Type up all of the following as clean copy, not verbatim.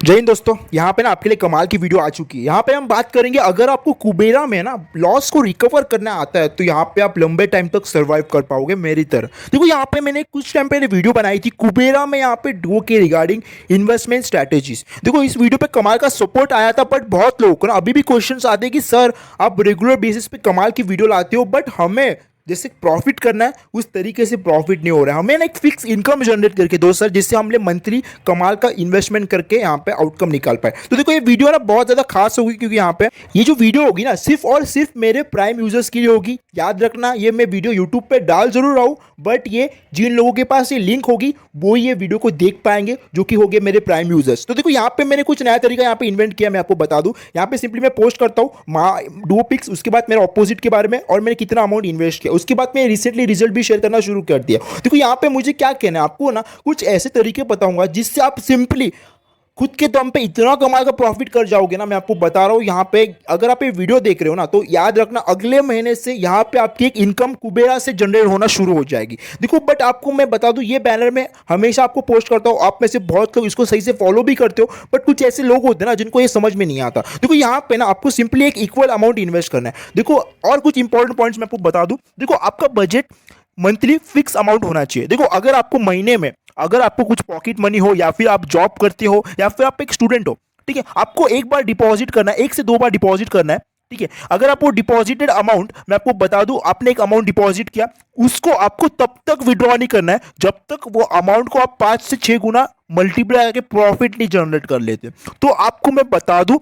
जय हिंद दोस्तों। यहाँ पे ना आपके लिए कमाल की वीडियो आ चुकी है। यहाँ पे हम बात करेंगे, अगर आपको कुबेरा में ना लॉस को रिकवर करना आता है तो यहाँ पे आप लंबे टाइम तक सरवाइव कर पाओगे मेरी तरह। देखो यहाँ पे मैंने कुछ टाइम पहले वीडियो बनाई थी कुबेरा में, यहाँ पे डुओ के रिगार्डिंग इन्वेस्टमेंट स्ट्रैटेजीज। देखो इस वीडियो पे कमाल का सपोर्ट आया था, बट बहुत लोगों को ना अभी भी क्वेश्चंस आते हैं कि सर आप रेगुलर बेसिस पे कमाल की वीडियो लाते हो, बट हमें जैसे प्रॉफिट करना है उस तरीके से प्रॉफिट नहीं हो रहा है। हमें ना एक फिक्स इनकम जनरेट करके दो सर, जिससे हम मंथली कमाल का इन्वेस्टमेंट करके यहाँ पे आउटकम निकाल पाए। तो देखो ये वीडियो ना बहुत ज़्यादा खास होगी, क्योंकि यहाँ पे ये जो वीडियो होगी ना सिर्फ और सिर्फ मेरे प्राइम यूजर्स के लिए होगी। याद रखना, ये मैं वीडियो यूट्यूब पे डाल जरूर रहा हूँ, बट ये जिन लोगों के पास ये लिंक होगी वो ये वीडियो को देख पाएंगे, जो कि हो गए मेरे प्राइम यूजर्स। तो देखो यहाँ पे मैंने कुछ नया तरीका यहाँ पे इन्वेंट किया, मैं आपको बता दूँ। यहाँ पे सिंपली मैं पोस्ट करता हूँ डुओ पिक्स, उसके बाद मेरे ऑपोजिट के बारे में और मैंने कितना अमाउंट इन्वेस्ट किया, उसके बाद मैं रिसेंटली रिजल्ट भी शेयर करना शुरू कर दिया। देखो यहाँ पे मुझे क्या कहना है, आपको ना कुछ ऐसे तरीके बताऊंगा जिससे आप सिंपली खुद के दम पे इतना कमाल का प्रॉफिट कर जाओगे ना। मैं आपको बता रहा हूँ, यहाँ पे अगर आप ये वीडियो देख रहे हो ना तो याद रखना अगले महीने से यहाँ पे आपकी एक इनकम कुबेरा से जनरेट होना शुरू हो जाएगी। देखो बट आपको मैं बता दूँ, ये बैनर में हमेशा आपको पोस्ट करता हूँ, आप में से बहुत लोग इसको सही से फॉलो भी करते हो, बट कुछ ऐसे लोग होते हैं ना जिनको ये समझ में नहीं आता। देखो यहाँ पे ना आपको सिंपली एक इक्वल अमाउंट इन्वेस्ट करना है। देखो और कुछ इंपॉर्टेंट पॉइंट्स मैं आपको बता दूँ। देखो आपका बजट मंथली फिक्स अमाउंट होना चाहिए। देखो अगर आपको महीने में अगर आपको कुछ पॉकेट मनी हो, या फिर आप जॉब करते हो, या फिर आप एक स्टूडेंट हो, ठीक है, आपको एक बार डिपॉजिट करना है, एक से दो बार डिपॉजिट करना है, ठीक है। अगर आपको डिपॉजिटेड अमाउंट, मैं आपको बता दूं, आपने एक अमाउंट डिपॉजिट किया, उसको आपको तब तक विड्रॉ नहीं करना है जब तक वो अमाउंट को आप 5 से 6 गुना मल्टीप्लाई करके प्रॉफिट नहीं जनरेट कर लेते। तो आपको मैं बता दूं,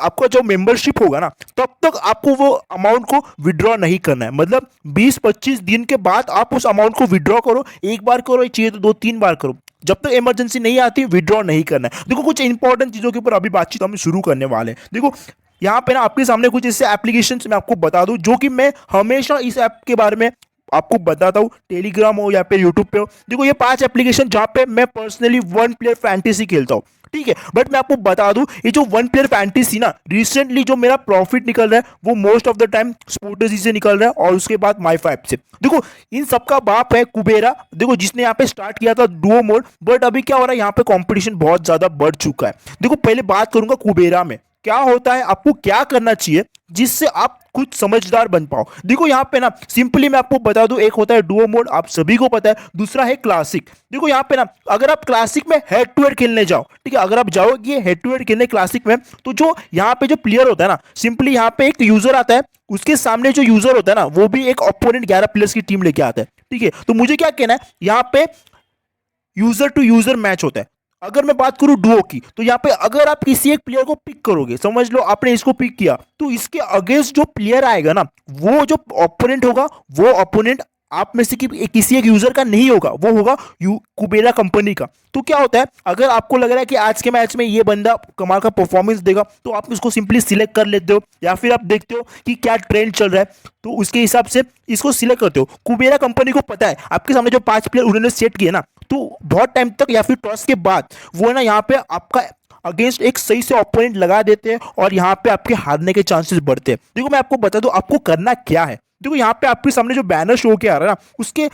आपका जो मेंबरशिप होगा ना तब तक आपको वो अमाउंट को विड्रॉ नहीं करना है। मतलब 20-25 दिन के बाद आप उस अमाउंट को विड्रॉ करो, एक बार करो, चाहिए तो 2-3 बार करो, जब तक इमरजेंसी नहीं आती विड्रॉ नहीं करना है। देखो कुछ इंपॉर्टेंट चीज़ों के ऊपर अभी बातचीत हम शुरू करने वाले हैं। देखो यहाँ पे ना आपके सामने कुछ ऐसे एप्लीकेशन मैं आपको बता दूं, जो कि मैं हमेशा इस ऐप के बारे में आपको बताता हूँ, टेलीग्राम हो या फिर यूट्यूब पे हो। देखो ये 5 एप्लीकेशन जहाँ पे मैं पर्सनली वन प्लेयर फैंटेसी खेलता हूँ, ठीक है। बट मैं आपको बता दूं, ये जो वन प्लेयर फैंटेसी ना, रिसेंटली जो मेरा प्रॉफिट निकल रहा है वो मोस्ट ऑफ द टाइम स्पोर्टेजी से निकल रहा है, और उसके बाद माई5 से। देखो इन सबका बाप है कुबेरा, देखो जिसने यहाँ पे स्टार्ट किया था डुओ मोड, बट अभी क्या हो रहा है, यहाँ पे कंपटीशन बहुत ज्यादा बढ़ चुका है। देखो पहले बात करूंगा कुबेरा में क्या होता है, आपको क्या करना चाहिए जिससे आप कुछ समझदार बन पाओ। देखो यहाँ पे ना सिंपली मैं आपको बता दूं, एक होता है डुओ मोड, आप सभी को पता है, दूसरा है क्लासिक। देखो यहाँ पे ना अगर आप क्लासिक में हेड टू हेड खेलने जाओ, ठीक है, अगर आप जाओगे हेड टू हेड खेलने क्लासिक में, तो जो यहाँ पे जो प्लेयर होता है ना, सिंपली यहाँ पे एक यूजर आता है, उसके सामने जो यूजर होता है ना वो भी एक ओपोनेंट 11 प्लेयर्स की टीम लेके आता है, ठीक है। तो मुझे क्या कहना है, यहाँ पे यूजर टू यूजर मैच होता है। अगर मैं बात करूं डुओ की, तो यहाँ पे अगर आप किसी एक प्लेयर को पिक करोगे, समझ लो आपने इसको पिक किया, तो इसके अगेंस्ट जो प्लेयर आएगा ना, वो जो ओपोनेंट होगा, वो ओपोनेंट आप में से किसी एक यूजर का नहीं होगा, वो होगा कुबेरा कंपनी का। तो क्या होता है, अगर आपको लग रहा है कि आज के मैच में ये बंदा कमाल का परफॉर्मेंस देगा, तो आप इसको सिंपली सिलेक्ट कर लेते हो, या फिर आप देखते हो कि क्या ट्रेंड चल रहा है, तो उसके हिसाब से इसको सिलेक्ट करते हो। कुबेरा कंपनी को पता है आपके सामने जो 5 प्लेयर उन्होंने सेट किए ना, तो बहुत टाइम तक या फिर टॉस के बाद वो ना यहाँ पे आपका अगेंस्ट एक सही से ओपोनेंट लगा देते हैं, और यहाँ पे आपके हारने के चांसेस बढ़ते हैं। देखो मैं आपको बता दूं आपको करना क्या है। देखो यहाँ पे आपके सामने जो बैनर शो के आ रहा है ना, उसके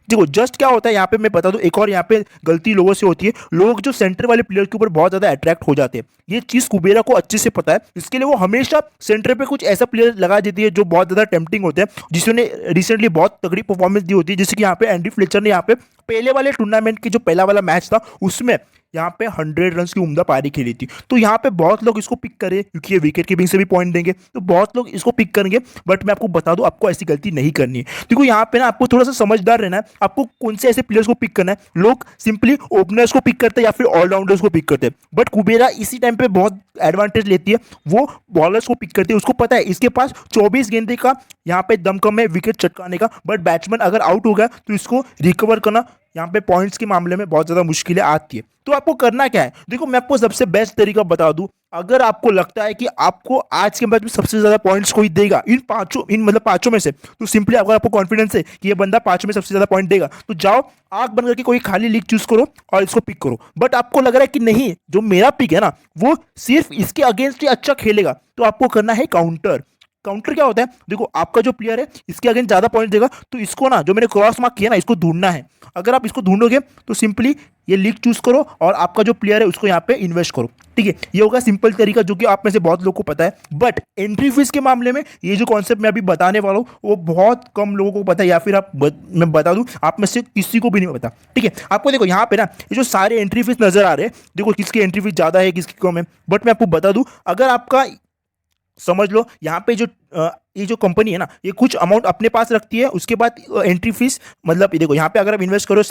देखो जस्ट क्या होता है, यहाँ पे मैं बता दूं एक और यहाँ पे गलती लोगों से होती है, लोग जो सेंटर वाले प्लेयर के ऊपर बहुत ज्यादा अट्रैक्ट हो जाते हैं। ये चीज कुबेरा को अच्छे से पता है, इसके लिए वो हमेशा सेंटर पे कुछ ऐसा प्लेयर लगा देती है जो बहुत ज्यादा टेम्पटिंग होते हैं, जिसने रिसेंटली बहुत तगड़ी परफॉर्मेंस दी होती है। जैसे कि यहाँ पे एंडी फ्लेचर ने यहाँ पे पहले वाले टूर्नामेंट की जो पहला वाला मैच था उसमें यहाँ पे 100 रन की उम्दा पारी खेली थी। तो यहाँ पे बहुत लोग इसको पिक करें, क्योंकि ये विकेट कीपिंग से भी पॉइंट देंगे, तो बहुत लोग इसको पिक करेंगे। बट मैं आपको बता दूं आपको ऐसी गलती नहीं करनी है। देखो यहाँ पे ना आपको थोड़ा सा समझदार रहना है, आपको कौन से ऐसे प्लेयर्स को पिक करना है। लोग सिंपली ओपनर्स को पिक करते हैं या फिर ऑलराउंडर्स को पिक करते हैं, बट कुबेरा इसी टाइम पे बहुत एडवांटेज लेती है, वो बॉलर्स को पिक करती है। उसको पता है इसके पास 24 गेंदे का यहाँ पे दमकम है विकेट चटकाने का, बट बैट्समैन अगर आउट हो गया तो इसको रिकवर करना यहाँ पे पॉइंट्स के मामले में बहुत ज़्यादा मुश्किलें आती है। तो आपको करना क्या है, देखो मैं आपको सबसे बेस्ट तरीका बता दूं। अगर आपको लगता है कि आपको आज के मैच में सबसे ज़्यादा पॉइंट्स कोई देगा मतलब पांचों में से, तो सिंपली अगर आपको कॉन्फिडेंस है कि ये बंदा 5 में सबसे ज़्यादा पॉइंट देगा, तो जाओ आंख बंद करके कोई खाली लीग चूज करो और इसको पिक करो। बट आपको लग रहा है कि नहीं, जो मेरा पिक है ना वो सिर्फ इसके अगेंस्ट ही अच्छा खेलेगा, तो आपको करना है काउंटर। काउंटर क्या होता है, देखो आपका जो प्लेयर है इसके अगेंस्ट ज़्यादा पॉइंट देगा, तो इसको ना जो मैंने क्रॉस मार्क किया ना इसको ढूंढना है। अगर आप इसको ढूंढोगे तो सिंपली ये लीग चूज करो और आपका जो प्लेयर है उसको यहाँ पे इन्वेस्ट करो, ठीक है। ये होगा सिंपल तरीका जो कि आप में से बहुत लोगों को पता है। बट एंट्री फीस के मामले में ये जो कॉन्सेप्ट मैं अभी बताने वाला हूँ वो बहुत कम लोगों को पता है, या फिर मैं बता दूं आप में से किसी को भी नहीं पता, ठीक है। आपको देखो यहाँ पे ना ये जो सारे एंट्री फीस नजर आ रहे हैं, देखो किसकी एंट्री फीस ज़्यादा है किसकी कम है। बट मैं आपको बता दूं, अगर आपका समझ लो यहाँ पे जो ये जो कंपनी है ना ये कुछ अमाउंट अपने पास रखती है, उसके बाद एंट्री फीस मतलब ये देखो यहाँ पे अगर आप इन्वेस्ट करो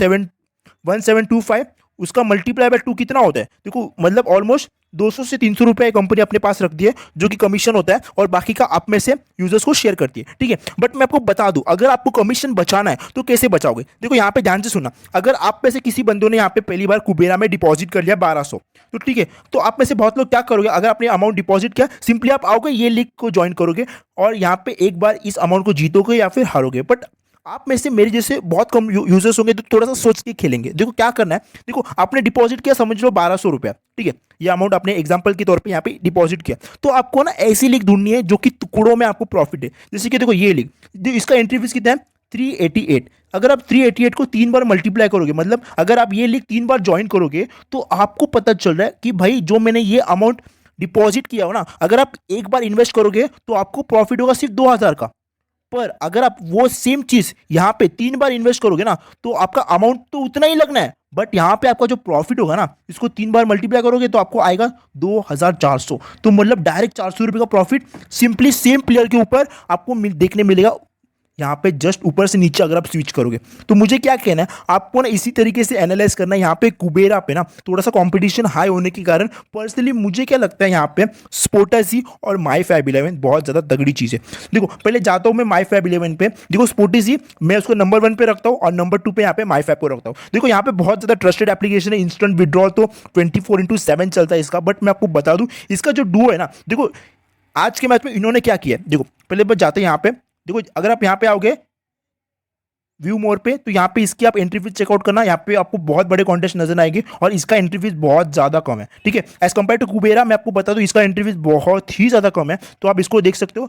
1725, उसका मल्टीप्लाई बाय 2 कितना होता है, देखो मतलब ऑलमोस्ट 200 से 300 रुपये कंपनी अपने पास रखती है जो कि कमीशन होता है, और बाकी का आप में से यूजर्स को शेयर करती है, ठीक है। बट मैं आपको बता दूं, अगर आपको कमीशन बचाना है तो कैसे बचाओगे, देखो यहाँ पे ध्यान से सुनना। अगर आप में से किसी बंदों ने यहाँ पे पहली बार कुबेरा में डिपॉजिट कर लिया 1200, तो ठीक है, तो आप में से बहुत लोग क्या करोगे, अगर आपने अमाउंट डिपॉजिट किया सिंपली आप आओगे ये लीग को ज्वाइन करोगे और यहाँ पे एक बार इस अमाउंट को जीतोगे या फिर हारोगे। बट आप में से मेरे जैसे बहुत कम यूजर्स होंगे तो थोड़ा सा सोच के खेलेंगे। देखो क्या करना है, देखो आपने डिपॉजिट किया समझ लो 1200 रुपया, ठीक है, ये अमाउंट आपने एग्जांपल के तौर पे यहाँ पे डिपॉजिट किया, तो आपको ना ऐसी लीग ढूंढनी है जो कि टुकड़ों में आपको प्रॉफिट है। जैसे कि देखो ये लीग, इसका एंट्री फीस कितना है 388। अगर आप 388 को 3 बार मल्टीप्लाई करोगे, मतलब अगर आप ये लीग 3 बार ज्वाइन करोगे तो आपको पता चल रहा है कि भाई जो मैंने ये अमाउंट डिपॉजिट किया हो ना, अगर आप एक बार इन्वेस्ट करोगे तो आपको प्रॉफिट होगा सिर्फ 2000 का। पर अगर आप वो सेम चीज यहां पे 3 बार इन्वेस्ट करोगे ना तो आपका अमाउंट तो उतना ही लगना है, बट यहां पे आपका जो प्रॉफिट होगा ना इसको 3 बार मल्टीप्लाई करोगे तो आपको आएगा 2400। तो मतलब डायरेक्ट 400 रुपये का प्रॉफिट सिंपली सेम प्लेयर के ऊपर आपको देखने मिलेगा यहाँ पे जस्ट ऊपर से नीचे अगर आप स्विच करोगे। तो मुझे क्या कहना है, आपको ना इसी तरीके से एनालाइज करना है। यहाँ पे कुबेरा पे ना थोड़ा सा कंपटीशन हाई होने के कारण पर्सनली मुझे क्या लगता है यहाँ पे स्पोर्टेसी और माई फाइव 11 बहुत ज़्यादा तगड़ी चीज़ है। देखो पहले जाता हूँ मैं माई फाइव 11 पे, देखो स्पोर्टेसी मैं उसको नंबर 1 पे रखता हूँ और नंबर 2 पे यहाँ पे माई फाइव को रखता हूँ। देखो यहाँ पे बहुत ज़्यादा ट्रस्टेड एप्लीकेशन है, इंस्टेंट विड्रॉल तो 24/7 चलता है इसका। बट मैं आपको बता दूँ इसका जो डुओ है ना, देखो आज के मैच में इन्होंने क्या किया है, देखो पहले बस जाते हैं यहाँ पे, देखो अगर आप यहाँ पे आओगे व्यू मोर पे तो यहाँ पे इसकी आप एंट्री फीस चेकआउट करना, यहाँ पे आपको बहुत बड़े कॉन्टेस्ट नजर आएंगे और इसका एंट्री फीस बहुत ज़्यादा कम है, ठीक है। एज कम्पेयर टू कुबेरा मैं आपको बता दूँ इसका एंट्री फीस बहुत ही ज़्यादा कम है, तो आप इसको देख सकते हो।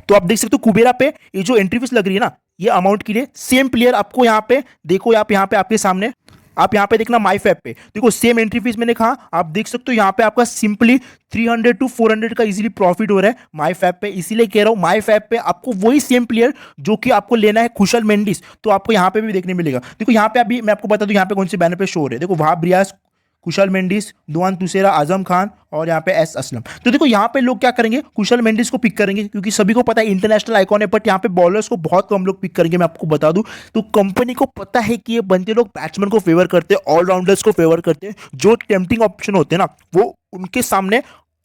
तो आप देख सकते हो कुबेरा पे ये जो एंट्री फीस लग रही है ना ये अमाउंट के लिए सेम प्लेयर आपको यहाँ पे देखो, आप यहाँ पे आपके सामने आप यहाँ पे देखना माई फैप पे देखो सेम एंट्री फीस मैंने कहा, आप देख सकते हो यहाँ पे आपका सिंपली 300 to 400 का इजीली प्रॉफिट हो रहा है माई फैप पे। इसीलिए कह रहा हूँ माई फैप पे आपको वही सेम प्लेयर जो कि आपको लेना है खुशल मेंडिस, तो आपको यहाँ पे भी देखने मिलेगा। देखो यहाँ पे अभी मैं आपको बता दूँ यहाँ पे कौन से बैनर पे शो हो रहे हैं, देखो वहाब रियाज, कुशल मेंडिस, दुआन तुसेरा, आजम खान और यहाँ पे एस असलम। तो देखो यहाँ पे लोग क्या करेंगे, कुशल मेंडिस को पिक करेंगे क्योंकि सभी को पता है इंटरनेशनल आइकॉन है, बट यहाँ पे बॉलर्स को बहुत कम लोग पिक करेंगे। मैं आपको बता दूं तो कंपनी को पता है कि ये बंदे लोग बैट्समैन को फेवर करते हैं, ऑलराउंडर्स को फेवर करते हैं, जो टेम्पटिंग ऑप्शन होते हैं ना वो उनके सामने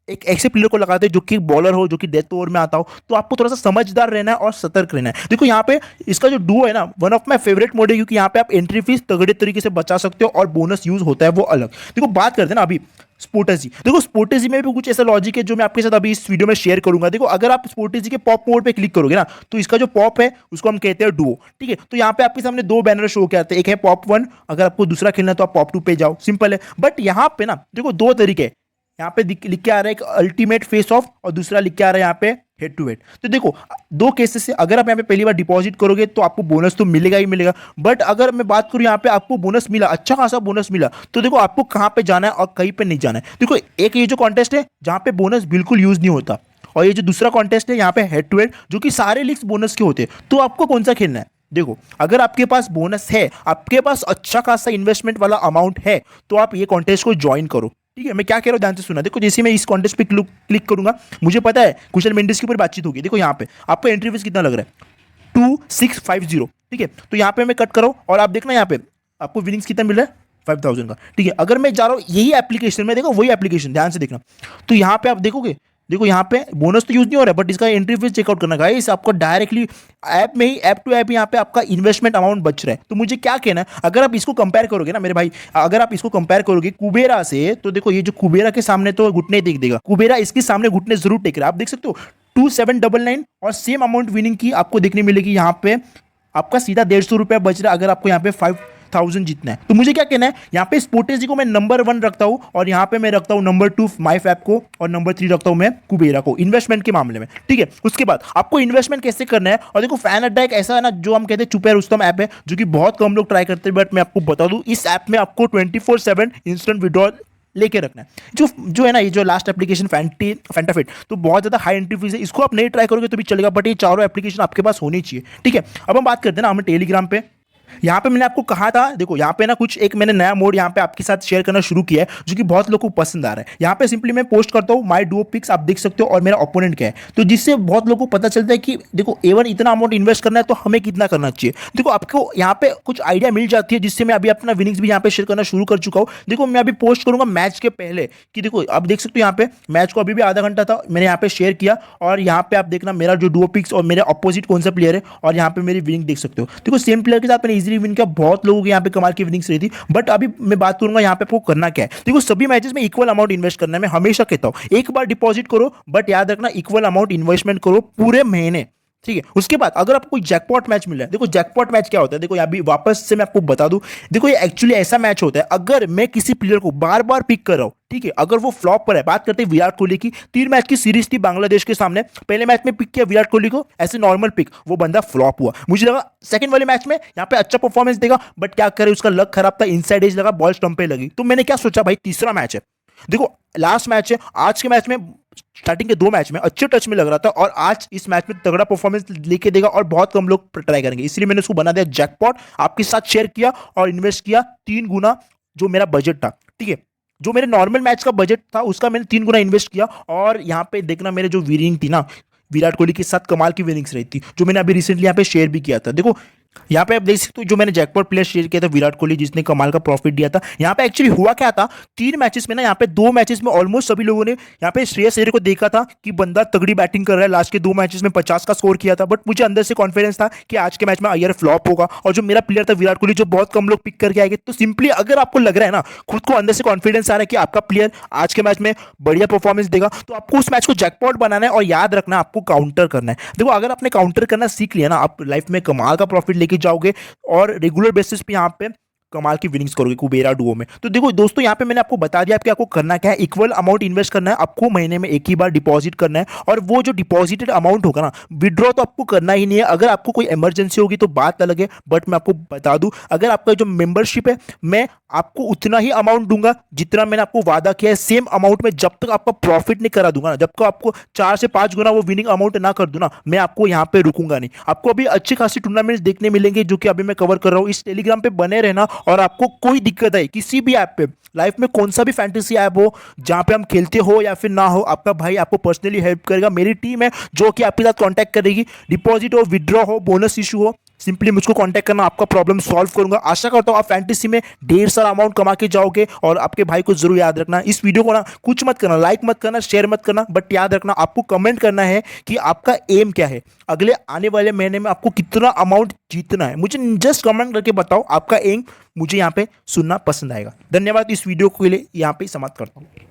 एक ऐसे प्लेयर को लगाते हैं जो कि बॉलर हो, जो कि डेथ ओवर में आता हो। तो आपको थोड़ा सा समझदार रहना है और सतर्क रहना है। देखो यहाँ पे इसका जो डुओ है ना one of my favourite mode है क्योंकि यहाँ पे आप एंट्री फीस तगड़े तरीके से बचा सकते हो और बोनस यूज होता है वो अलग। देखो बात करते हैं ना अभी स्पोर्टेजी, देखो स्पोर्टेजी में भी कुछ ऐसा लॉजिक है जो मैं आपके साथ अभी इस वीडियो में शेयर करूंगा। देखो अगर आप स्पोर्टेजी के पॉप मोड पे क्लिक करोगे ना तो इसका जो पॉप है उसको हम कहते हैं डुओ, ठीक है। तो यहाँ पे आपके सामने 2 बैनर शो के आते हैं, एक है पॉप 1, अगर आपको दूसरा खेलना है तो आप पॉप 2 पे जाओ, सिंपल है। बट यहाँ पे ना देखो 2 तरीके हैं, यहाँ पे लिख के आ रहा है एक अल्टीमेट फेस ऑफ और दूसरा लिख के आ रहा है यहाँ पे हेड टू हेड। तो देखो 2 केसेस से अगर आप यहाँ पे पहली बार डिपॉजिट करोगे तो आपको बोनस तो मिलेगा ही मिलेगा। बट अगर मैं बात करूँ यहाँ पे आपको बोनस मिला, अच्छा खासा बोनस मिला, तो देखो आपको कहाँ पे जाना है और कहीं पे नहीं जाना है। देखो एक ये जो कॉन्टेस्ट है जहाँ पे बोनस बिल्कुल यूज नहीं होता, और ये जो दूसरा कॉन्टेस्ट है यहाँ पे हेड टू हेड जो कि सारे लीग्स बोनस के होते हैं। तो आपको कौन सा खेलना है, देखो अगर आपके पास बोनस है, आपके पास अच्छा खासा इन्वेस्टमेंट वाला अमाउंट है तो आप ये कॉन्टेस्ट को ज्वाइन करो, ठीक है। मैं क्या कह रहा हूँ ध्यान से सुना। देखो जैसे मैं इस कॉन्टेस्ट पे क्लिक करूंगा मुझे पता है कुशल मेंडिस के ऊपर बातचीत होगी। देखो यहाँ पे आपको एंट्री फीस कितना लग रहा है 2650, ठीक है। तो यहाँ पे मैं कट करो और आप देखना यहाँ पे आपको विनिंग्स कितना मिल रहा है 5000 का, ठीक है। अगर मैं जा रहा हूँ यही एप्लीकेशन में, देखो वही एप्लीकेशन ध्यान से देखना, तो यहाँ पे आप देखोगे देखो यहाँ पे बोनस तो यूज नहीं हो रहा है बट इसका एंट्री फीस चेकआउट करना गाइस, आपको डायरेक्टली ऐप में ही ऐप टू ऐप यहाँ पे आपका इन्वेस्टमेंट अमाउंट बच रहा है। तो मुझे क्या कहना है, अगर आप इसको कंपेयर करोगे ना मेरे भाई, अगर आप इसको कंपेयर करोगे कुबेरा से, तो देखो ये जो कुबेरा के सामने तो घुटने देख देगा, कुबेरा इसके सामने घुटने जरूर टेक रहा है। आप देख सकते हो 2799 और सेम अमाउंट विनिंग की आपको देखने मिलेगी। यहाँ पे आपका सीधा 150 रुपया बच रहा है अगर आपको यहाँ पे 1000 जीतना है। तो मुझे क्या कहना है, यहाँ पे स्पोर्टेजी को मैं नंबर 1 रखता हूँ और यहाँ पे मैं रखता हूँ नंबर 2 माईफैप को और नंबर 3 रखता हूँ मैं कुबेरा को इन्वेस्टमेंट के मामले में। ठीक है, उसके बाद आपको इन्वेस्टमेंट कैसे करना है, और देखो फैन अड्डा एक ऐसा है ना जो हम कहते हैं चुप है रुस्तम ऐप है, जो कि बहुत कम लोग ट्राई करते हैं, बट मैं आपको बता दूं इस ऐप में आपको 24/7 इंस्टेंट विड्रॉल लेके रखना है। जो है ना, ये जो लास्ट एप्लीकेशन फैंटाफिट, तो बहुत ज़्यादा हाई एंट्री फीस है, इसको आप नहीं ट्राई करोगे तो भी चलेगा, बट ये चारों एप्लीकेशन आपके पास होनी चाहिए। ठीक है, अब हम बात करते हैं ना हमें टेलीग्राम पे। यहाँ पे मैंने आपको कहा था, देखो यहाँ पे ना कुछ एक मैंने नया मोड यहाँ पे आपके साथ शेयर करना शुरू किया है, जो कि बहुत लोगों को पसंद आ रहा है। यहाँ पे सिंपली मैं पोस्ट करता हूँ माय डुओ पिक्स, आप देख सकते हो, और मेरा ओपोनेंट क्या है, तो जिससे बहुत लोगों को पता चलता है कि देखो एवन इतना अमाउंट इन्वेस्ट करना है तो हमें कितना करना चाहिए। देखो आपको यहाँ पे कुछ आइडिया मिल जाती है, जिससे मैं अभी अपना विनिंग्स भी यहाँ पे शेयर करना शुरू कर चुका हूँ। देखो मैं अभी पोस्ट करूंगा मैच के पहले कि देखो आप देख सकते हो यहाँ पे मैच को अभी भी आधा घंटा था, मैंने यहाँ पे शेयर किया, और यहाँ पे आप देखना मेरा जो डुओ पिक्स और मेरे अपोजिट कौन सा प्लेयर है, और यहाँ पे मेरी विनिंग देख सकते हो। देखो सेम प्लेयर के साथ मैंने इजीली विन किया, बहुत लोगों के यहाँ पे कमाल की विनिंग्स रही थी। बट अभी मैं बात करूंगा यहाँ पे आपको करना क्या है। देखो सभी मैचेस में इक्वल अमाउंट इन्वेस्ट करना है, मैं हमेशा कहता हूँ एक बार डिपॉजिट करो, बट याद रखना इक्वल अमाउंट इन्वेस्टमेंट करो पूरे महीने। ठीक है, उसके बाद अगर आपको कोई जैकपॉट मैच मिल रहा है, देखो जैकपॉट मैच क्या होता है, देखो यहाँ भी वापस से मैं आपको बता दूं, देखो ये एक्चुअली ऐसा मैच होता है अगर मैं किसी प्लेयर को बार बार पिक कर रहा हूं, ठीक है, अगर वो फ्लॉप पर है। बात करते हैं विराट कोहली की, 3 मैच की सीरीज थी बांग्लादेश के सामने, पहले मैच में पिक किया विराट कोहली को ऐसे नॉर्मल पिक, वो बंदा फ्लॉप हुआ, मुझे लगा सेकंड वाले मैच में यहाँ पे अच्छा परफॉर्मेंस देगा, बट क्या करे उसका लक खराब था, इनसाइड एज लगा, बॉल स्टंप पे लगी। तो मैंने क्या सोचा भाई तीसरा मैच है, देखो लास्ट मैच है, आज के मैच में स्टार्टिंग के 2 मैच में अच्छे टच में लग रहा था, और आज इस मैच में तगड़ा परफॉर्मेंस लेके देगा और बहुत कम लोग ट्राई करेंगे, इसलिए मैंने उसको बना दिया जैकपॉट, आपके साथ शेयर किया और इन्वेस्ट किया 3 गुना जो मेरा बजट था। ठीक है, जो मेरे नॉर्मल मैच का बजट था उसका मैंने 3 गुना इन्वेस्ट किया, और यहाँ पे देखना मेरे जो विनिंग थी ना विराट कोहली के साथ कमाल की विनिंग्स रही थी, जो मैंने अभी रिसेंटली यहाँ पे शेयर भी किया था। देखो यहाँ पे आप देख सकते हो जो मैंने जैकपॉट प्लेयर शेयर किया था विराट कोहली, जिसने कमाल का प्रॉफिट दिया था। यहाँ पे एक्चुअली हुआ क्या था, 3 मैचेस में ना, यहाँ पे 2 मैचेस में ऑलमोस्ट सभी लोगों ने यहाँ पे श्रेयस अय्यर को देखा था कि बंदा तगड़ी बैटिंग कर रहा है, लास्ट के 2 मैचेस में 50 का स्कोर किया था, बट मुझे अंदर से कॉन्फिडेंस था कि आज के मैच में अय्यर फ्लॉप होगा, और जो मेरा प्लेयर था विराट कोहली जो बहुत कम लोग पिक करके आएंगे। तो सिंपली अगर आपको लग रहा है ना, खुद को अंदर से कॉन्फिडेंस आ रहा है कि आपका प्लेयर आज के मैच में बढ़िया परफॉर्मेंस देगा, तो आपको उस मैच को जैकपॉट बनाना है, और याद रखना आपको काउंटर करना है। देखो अगर आपने काउंटर करना सीख लिया ना, आप लाइफ में कमाल का प्रॉफिट लेके जाओगे, और रेगुलर बेसिस पे यहाँ पे कमाल की विनिंग्स करोगे कुबेरा डुओ में। तो देखो दोस्तों यहाँ पे मैंने आपको बता दिया कि आपको करना क्या है, इक्वल अमाउंट इन्वेस्ट करना है, आपको महीने में एक ही बार डिपॉजिट करना है, और वो जो डिपॉजिटेड अमाउंट होगा ना, विड्रॉ तो आपको करना ही नहीं है। अगर आपको कोई इमरजेंसी होगी तो बात अलग है, बट मैं आपको बता दूं अगर आपका जो मेंबरशिप है, मैं आपको उतना ही अमाउंट दूंगा जितना मैंने आपको वादा किया है, सेम अमाउंट में, जब तक आपका प्रॉफिट नहीं करा दूंगा ना, जब तक आपको 4 से 5 गुना वो विनिंग अमाउंट ना कर दूं ना, मैं आपको यहाँ पे रुकूंगा नहीं। आपको अभी अच्छी खासी टूर्नामेंट्स देखने मिलेंगे जो कि अभी मैं कवर कर रहा हूँ, इस टेलीग्राम पे बने रहना, और आपको कोई दिक्कत है किसी भी ऐप पे, लाइफ में कौन सा भी फैंटेसी ऐप हो जहां पे हम खेलते हो या फिर ना हो, आपका भाई आपको पर्सनली हेल्प करेगा। मेरी टीम है जो कि आपके साथ कांटेक्ट करेगी, डिपॉजिट हो, विड्रॉ हो, बोनस इशू हो, सिंपली मुझको कांटेक्ट करना, आपका प्रॉब्लम सॉल्व करूंगा। आशा करता हूं आप फैंटेसी में ढेर सारा अमाउंट कमा के जाओगे, और आपके भाई को जरूर याद रखना, इस वीडियो को ना कुछ मत करना, लाइक मत करना, शेयर मत करना, बट याद रखना आपको कमेंट करना है कि आपका एम क्या है, अगले आने वाले महीने में आपको कितना अमाउंट जीतना है। मुझे जस्ट कमेंट करके बताओ आपका एम, मुझे यहाँ पे सुनना पसंद आएगा। धन्यवाद, इस वीडियो के लिए यहाँ पे समाप्त करता हूँ।